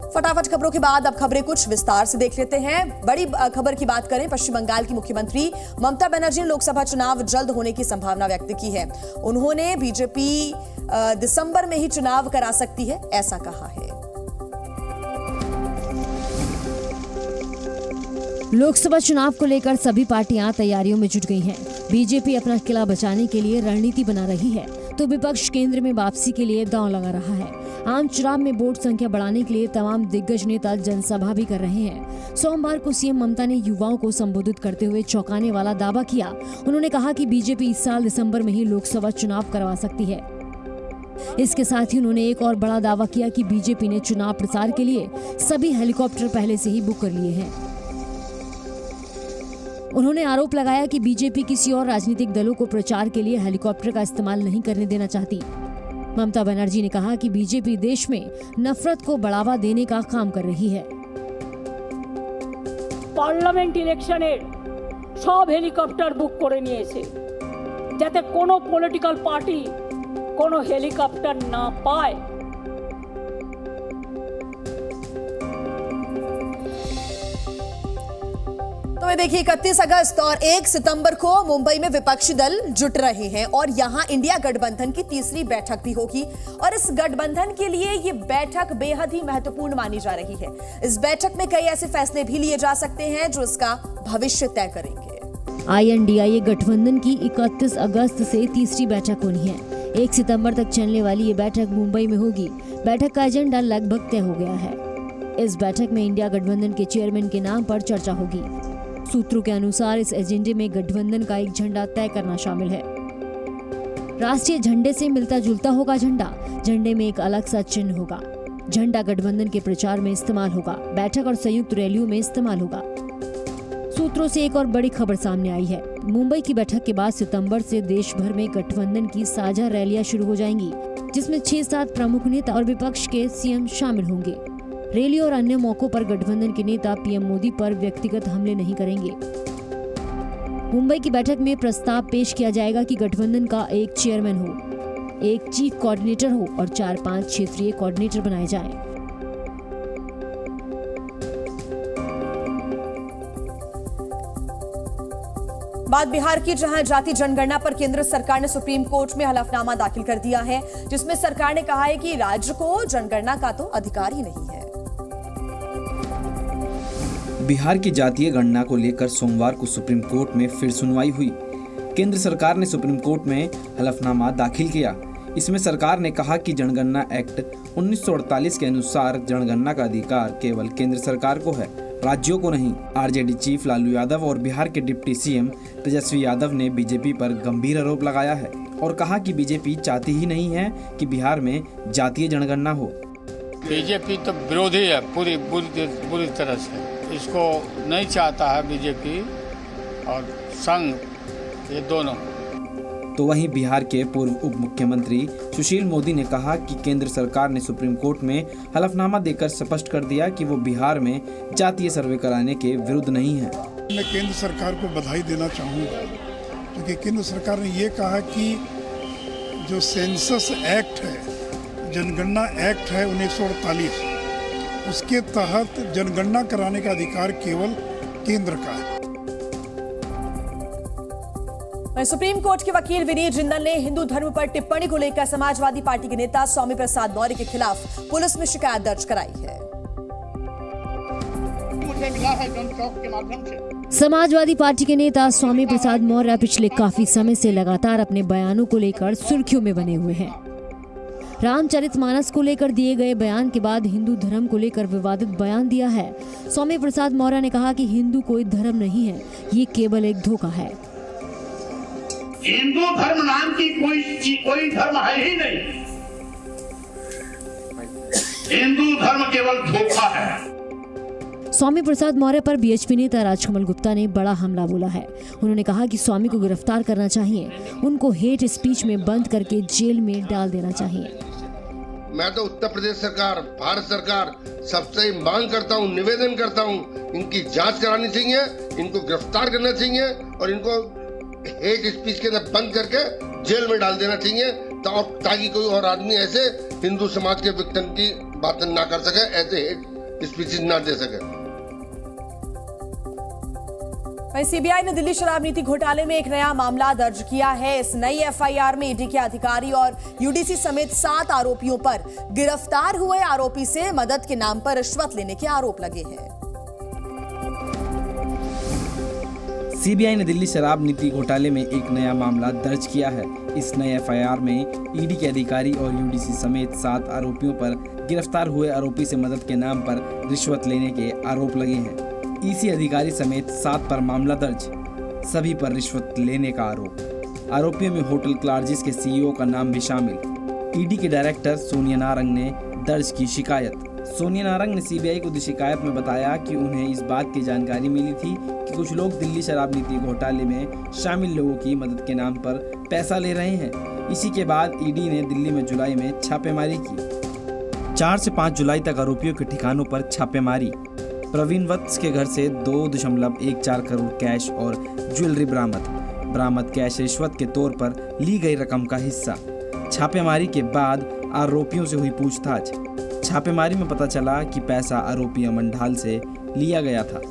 फटाफट खबरों के बाद अब खबरें कुछ विस्तार से देख लेते हैं। बड़ी खबर की बात करें, पश्चिम बंगाल की मुख्यमंत्री ममता बनर्जी ने लोकसभा चुनाव जल्द होने की संभावना व्यक्त की है। उन्होंने बीजेपी दिसंबर में ही चुनाव करा सकती है, ऐसा कहा है। लोकसभा चुनाव को लेकर सभी पार्टियां तैयारियों में जुट गई हैं। बीजेपी अपना किला बचाने के लिए रणनीति बना रही है, तो विपक्ष केंद्र में वापसी के लिए दांव लगा रहा है। आम चुनाव में वोट संख्या बढ़ाने के लिए तमाम दिग्गज नेता जनसभा भी कर रहे हैं। सोमवार को सीएम ममता ने युवाओं को संबोधित करते हुए चौंकाने वाला दावा किया। उन्होंने कहा कि बीजेपी इस साल दिसंबर में ही लोकसभा चुनाव करवा सकती है। इसके साथ ही उन्होंने एक और बड़ा दावा किया कि बीजेपी ने चुनाव प्रचार के लिए सभी हेलीकॉप्टर पहले से ही बुक कर लिए हैं। उन्होंने आरोप लगाया कि बीजेपी किसी और राजनीतिक दलों को प्रचार के लिए हेलीकॉप्टर का इस्तेमाल नहीं करने देना चाहती। ममता बनर्जी ने कहा कि बीजेपी देश में नफरत को बढ़ावा देने का काम कर रही है। पार्लियामेंट इलेक्शने सब हेलीकॉप्टर बुक करे निয়েছে যাতে কোনো পলিটিক্যাল পার্টি কোনো হেলিকপ্টার না পায়। तो देखिए 31 अगस्त और 1 सितंबर को मुंबई में विपक्षी दल जुट रहे हैं और यहां इंडिया गठबंधन की तीसरी बैठक भी होगी और इस गठबंधन के लिए ये बैठक बेहद ही महत्वपूर्ण मानी जा रही है। इस बैठक में कई ऐसे फैसले भी लिए जा सकते हैं जो इसका भविष्य तय करेंगे। INDIA गठबंधन की 31 अगस्त से तीसरी बैठक होनी है। 1 सितंबर तक चलने वाली ये बैठक मुंबई में होगी। बैठक का एजेंडा लगभग तय हो गया है। इस बैठक में इंडिया गठबंधन के चेयरमैन के नाम पर चर्चा होगी। सूत्रों के अनुसार इस एजेंडे में गठबंधन का एक झंडा तय करना शामिल है। राष्ट्रीय झंडे से मिलता जुलता होगा झंडे में एक अलग सा चिन्ह होगा। झंडा गठबंधन के प्रचार में इस्तेमाल होगा, बैठक और संयुक्त रैलियों में इस्तेमाल होगा। सूत्रों से एक और बड़ी खबर सामने आई है। मुंबई की बैठक के बाद सितंबर से देश भर में गठबंधन की साझा रैलियां शुरू हो जाएंगी, जिसमें 6-7 प्रमुख नेता और विपक्ष के सीएम शामिल होंगे। रैली और अन्य मौकों पर गठबंधन के नेता पीएम मोदी पर व्यक्तिगत हमले नहीं करेंगे। मुंबई की बैठक में प्रस्ताव पेश किया जाएगा कि गठबंधन का एक चेयरमैन हो, एक चीफ कोऑर्डिनेटर हो और 4-5 क्षेत्रीय कोऑर्डिनेटर बनाए जाएं। बात बिहार की, जहां जाति जनगणना पर केंद्र सरकार ने सुप्रीम कोर्ट में हलफनामा दाखिल कर दिया है, जिसमें सरकार ने कहा है कि राज्य को जनगणना का तो अधिकार ही नहीं है। बिहार की जातीय गणना को लेकर सोमवार को सुप्रीम कोर्ट में फिर सुनवाई हुई। केंद्र सरकार ने सुप्रीम कोर्ट में हलफनामा दाखिल किया। इसमें सरकार ने कहा कि जनगणना एक्ट 1948 के अनुसार जनगणना का अधिकार केवल केंद्र सरकार को है, राज्यों को नहीं। आरजेडी चीफ लालू यादव और बिहार के डिप्टी सीएम तेजस्वी यादव ने बीजेपी पर गंभीर आरोप लगाया है और कहा कि बीजेपी चाहती ही नहीं है कि बिहार में जातीय जनगणना हो। बीजेपी तो विरोधी है पूरी तरह से, इसको नहीं चाहता है बीजेपी और संघ, ये दोनों। तो वहीं बिहार के पूर्व उप मुख्यमंत्री सुशील मोदी ने कहा कि केंद्र सरकार ने सुप्रीम कोर्ट में हलफनामा देकर स्पष्ट कर दिया कि वो बिहार में जातीय सर्वे कराने के विरुद्ध नहीं है। मैं केंद्र सरकार को बधाई देना चाहूँगा, क्योंकि केंद्र सरकार ने ये कहा कि जो सेंसस एक्ट है, जनगणना एक्ट है 1948, उसके तहत जनगणना कराने का अधिकार केवल केंद्र का है। सुप्रीम कोर्ट के वकील विनीत जिंदल ने हिंदू धर्म पर टिप्पणी को लेकर समाजवादी पार्टी के नेता स्वामी प्रसाद मौर्य के खिलाफ पुलिस में शिकायत दर्ज कराई है। मुझे मिला है जनचौक के माध्यम से। समाजवादी पार्टी के नेता स्वामी प्रसाद मौर्य पिछले काफी समय से लगातार अपने बयानों को लेकर सुर्खियों में बने हुए हैं। रामचरितमानस को लेकर दिए गए बयान के बाद हिंदू धर्म को लेकर विवादित बयान दिया है। स्वामी प्रसाद मौर्य ने कहा कि हिंदू कोई धर्म नहीं है, ये केवल एक धोखा है। हिंदू धर्म नाम की कोई धर्म है ही नहीं। हिंदू धर्म केवल धोखा है। स्वामी प्रसाद मौर्य पर बीएचपी नेता राजकमल गुप्ता ने बड़ा हमला बोला है। उन्होंने कहा कि स्वामी को गिरफ्तार करना चाहिए, उनको हेट स्पीच में बंद करके जेल में डाल देना चाहिए। मैं तो उत्तर प्रदेश सरकार, भारत सरकार सबसे मांग करता हूँ, निवेदन करता हूँ, इनकी जांच करानी चाहिए, इनको गिरफ्तार करना चाहिए और इनको हेट स्पीच के अंदर बंद करके जेल में डाल देना चाहिए, ताकि कोई और आदमी ऐसे हिंदू समाज के विक्टिम की बात ना कर सके, ऐसे हेट स्पीचेस ना दे सके। सीबीआई ने दिल्ली शराब नीति घोटाले में एक नया मामला दर्ज किया है। इस नई एफआईआर में ईडी के अधिकारी और यूडीसी समेत 7 आरोपियों पर गिरफ्तार हुए आरोपी से मदद के नाम पर रिश्वत लेने के आरोप लगे हैं। सीबीआई ने दिल्ली शराब नीति घोटाले में एक नया मामला दर्ज किया है। इस नए एफआईआर में ईडी के अधिकारी और यूडीसी समेत 7 आरोपियों पर गिरफ्तार हुए आरोपी से मदद के नाम पर रिश्वत लेने के आरोप लगे हैं। ईसी अधिकारी समेत 7 पर मामला दर्ज, सभी पर रिश्वत लेने का आरोप। आरोपियों में होटल क्लार्जिस के सीईओ का नाम भी शामिल। ईडी के डायरेक्टर सोनिया नारंग ने दर्ज की शिकायत। सोनिया नारंग ने सीबीआई को दी शिकायत में बताया कि उन्हें इस बात की जानकारी मिली थी कि कुछ लोग दिल्ली शराब नीति घोटाले में शामिल लोगों की मदद के नाम पर पैसा ले रहे हैं। इसी के बाद ईडी ने दिल्ली में जुलाई में छापेमारी की। 4 से 5 जुलाई तक आरोपियों के ठिकानों पर छापेमारी। प्रवीण वत्स के घर से 2.14 करोड़ कैश और ज्वेलरी बरामद कैश रिश्वत के तौर पर ली गई रकम का हिस्सा। छापेमारी के बाद आरोपियों से हुई पूछताछ। छापेमारी में पता चला कि पैसा आरोपी अमन ढाल से लिया गया था।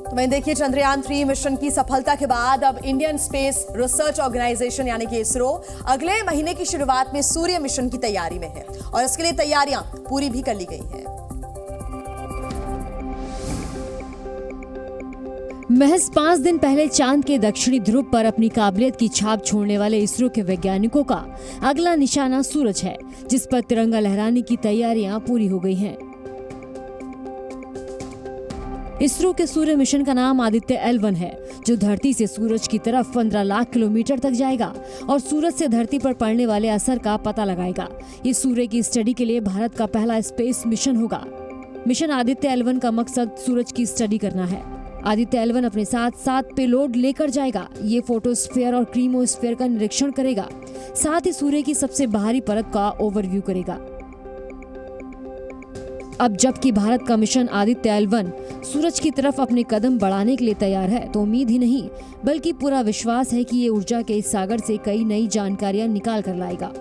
वहीं देखिए, चंद्रयान 3 मिशन की सफलता के बाद अब इंडियन स्पेस रिसर्च ऑर्गेनाइजेशन यानी कि इसरो अगले महीने की शुरुआत में सूर्य मिशन की तैयारी में है और इसके लिए तैयारियां पूरी भी कर ली गई हैं। महज 5 दिन पहले चांद के दक्षिणी ध्रुव पर अपनी काबिलियत की छाप छोड़ने वाले इसरो के वैज्ञानिकों का अगला निशाना सूरज है, जिस पर तिरंगा लहराने की तैयारियां पूरी हो गई हैं। इसरो के सूर्य मिशन का नाम आदित्य L1 है, जो धरती से सूरज की तरफ 15 लाख किलोमीटर तक जाएगा और सूरज से धरती पर पड़ने वाले असर का पता लगाएगा। ये सूर्य की स्टडी के लिए भारत का पहला स्पेस मिशन होगा। मिशन आदित्य L1 का मकसद सूरज की स्टडी करना है। आदित्य L1 अपने साथ 7 पेलोड लेकर जाएगा। ये फोटोस्फीयर और क्रीमोस्फीयर का निरीक्षण करेगा, साथ ही सूर्य की सबसे बाहरी परत का ओवरव्यू करेगा। अब जबकि भारत का मिशन आदित्य L1 सूरज की तरफ अपने कदम बढ़ाने के लिए तैयार है, तो उम्मीद ही नहीं बल्कि पूरा विश्वास है कि ये ऊर्जा के इस सागर से कई नई जानकारियां निकाल कर लाएगा।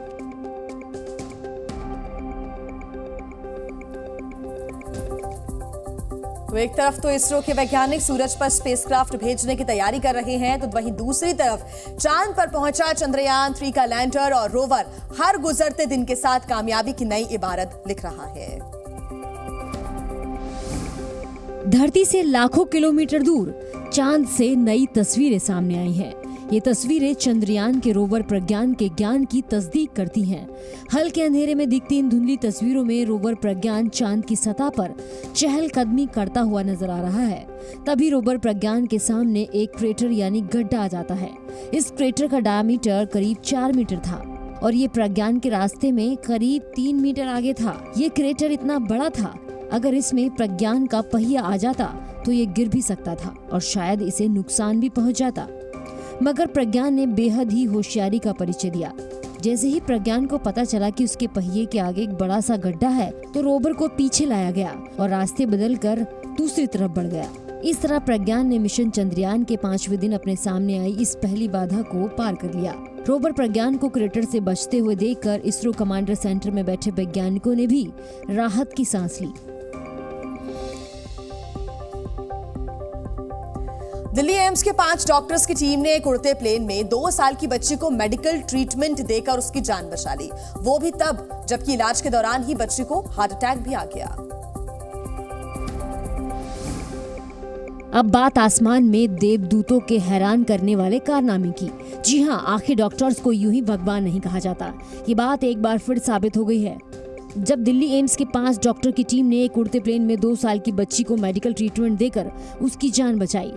तो एक तरफ तो इसरो के वैज्ञानिक सूरज पर स्पेसक्राफ्ट भेजने की तैयारी कर रहे हैं, तो वहीं दूसरी तरफ चांद पर पहुंचा चंद्रयान 3 का लैंडर और रोवर हर गुजरते दिन के साथ कामयाबी की नई इबारत लिख रहा है। धरती से लाखों किलोमीटर दूर चांद से नई तस्वीरें सामने आई हैं। ये तस्वीरें चंद्रयान के रोवर प्रज्ञान के ज्ञान की तस्दीक करती हैं। हल्के अंधेरे में दिखती इन धुंधली तस्वीरों में रोवर प्रज्ञान चांद की सतह पर चहलकदमी करता हुआ नजर आ रहा है। तभी रोवर प्रज्ञान के सामने एक क्रेटर यानी गड्ढा आ जाता है। इस क्रेटर का डायमीटर करीब 4 मीटर था और ये प्रज्ञान के रास्ते में करीब 3 मीटर आगे था। ये क्रेटर इतना बड़ा था, अगर इसमें प्रज्ञान का पहिया आ जाता तो ये गिर भी सकता था और शायद इसे नुकसान भी पहुंच जाता। मगर प्रज्ञान ने बेहद ही होशियारी का परिचय दिया। जैसे ही प्रज्ञान को पता चला कि उसके पहिए के आगे एक बड़ा सा गड्ढा है, तो रोवर को पीछे लाया गया और रास्ते बदलकर दूसरी तरफ बढ़ गया। इस तरह प्रज्ञान ने मिशन चंद्रयान के 5वें दिन अपने सामने आई इस पहली बाधा को पार कर लिया। रोवर प्रज्ञान को क्रेटर से बचते हुए देखकर इसरो कमांडर सेंटर में बैठे वैज्ञानिकों ने भी राहत की सांस ली। दिल्ली एम्स के 5 डॉक्टर्स की टीम ने एक उड़ते प्लेन में 2 साल की बच्ची को मेडिकल ट्रीटमेंट देकर उसकी जान बचा ली, वो भी तब जबकि इलाज के दौरान ही बच्ची को हार्ट अटैक भी आ गया। अब बात आसमान में देवदूतों के हैरान करने वाले कारनामे की। जी हां, आखिर डॉक्टर्स को यूं ही भगवान नहीं कहा जाता। ये बात एक बार फिर साबित हो गई है जब दिल्ली एम्स के 5 डॉक्टर की टीम ने एक उड़ते प्लेन में 2 साल की बच्ची को मेडिकल ट्रीटमेंट देकर उसकी जान बचाई,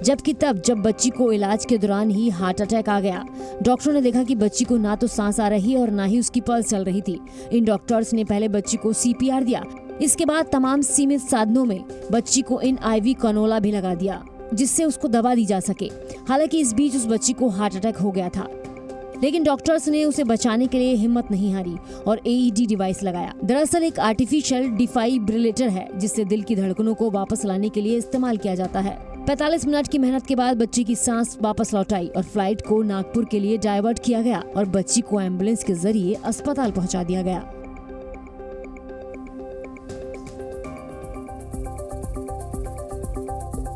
जबकि तब जब बच्ची को इलाज के दौरान ही हार्ट अटैक आ गया। डॉक्टरों ने देखा कि बच्ची को ना तो सांस आ रही और ना ही उसकी पल्स चल रही थी। इन डॉक्टर्स ने पहले बच्ची को CPR दिया, इसके बाद तमाम सीमित साधनों में बच्ची को इन IV कनोला भी लगा दिया, जिससे उसको दवा दी जा सके। हालांकि इस बीच उस बच्ची को हार्ट अटैक हो गया था, लेकिन डॉक्टर्स ने उसे बचाने के लिए हिम्मत नहीं हारी और AED डिवाइस लगाया। दरअसल एक आर्टिफिशियल डिफाइब्रिलेटर है, जिससे दिल की धड़कनों को वापस लाने के लिए इस्तेमाल किया जाता है। 45 मिनट की मेहनत के बाद बच्ची की सांस वापस लौट आई और फ्लाइट को नागपुर के लिए डाइवर्ट किया गया और बच्ची को एम्बुलेंस के जरिए अस्पताल पहुंचा दिया गया।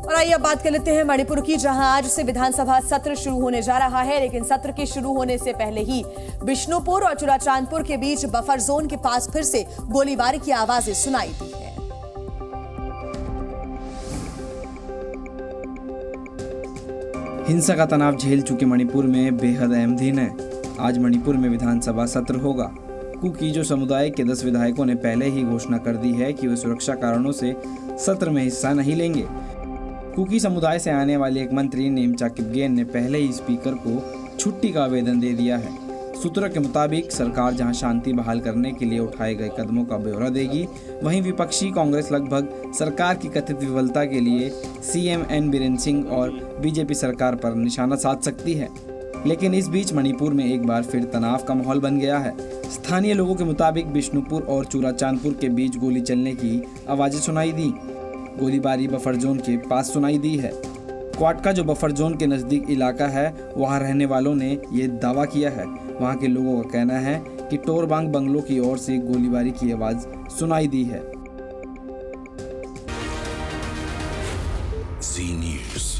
और आइए अब बात कर लेते हैं मणिपुर की, जहां आज से विधानसभा सत्र शुरू होने जा रहा है। लेकिन सत्र के शुरू होने से पहले ही बिष्णुपुर और चुराचांदपुर के बीच बफर जोन के पास फिर से गोलीबारी की आवाजें सुनाई दी है। हिंसा का तनाव झेल चुके मणिपुर में बेहद अहम दिन है। आज मणिपुर में विधानसभा सत्र होगा। कुकी-जो समुदाय के 10 विधायकों ने पहले ही घोषणा कर दी है कि वे सुरक्षा कारणों से सत्र में हिस्सा नहीं लेंगे। कुकी समुदाय से आने वाले एक मंत्री नेमचा किपगेन ने पहले ही स्पीकर को छुट्टी का आवेदन दे दिया है। सूत्रों के मुताबिक सरकार जहां शांति बहाल करने के लिए उठाए गए कदमों का ब्यौरा देगी, वहीं विपक्षी कांग्रेस लगभग सरकार की कथित विफलता के लिए सीएम एन बीरेन सिंह और बीजेपी सरकार पर निशाना साध सकती है। लेकिन इस बीच मणिपुर में एक बार फिर तनाव का माहौल बन गया है। स्थानीय लोगों के मुताबिक बिष्णुपुर और चुराचांदपुर के बीच गोली चलने की आवाजें सुनाई दी। गोलीबारी बफर जोन के पास सुनाई दी है। क्वाड का जो बफर जोन के नजदीक इलाका है, वहां रहने वालों ने ये दावा किया है। वहां के लोगों का कहना है कि टोरबांग बंगलों की ओर से गोलीबारी की आवाज सुनाई दी है। जी न्यूज़।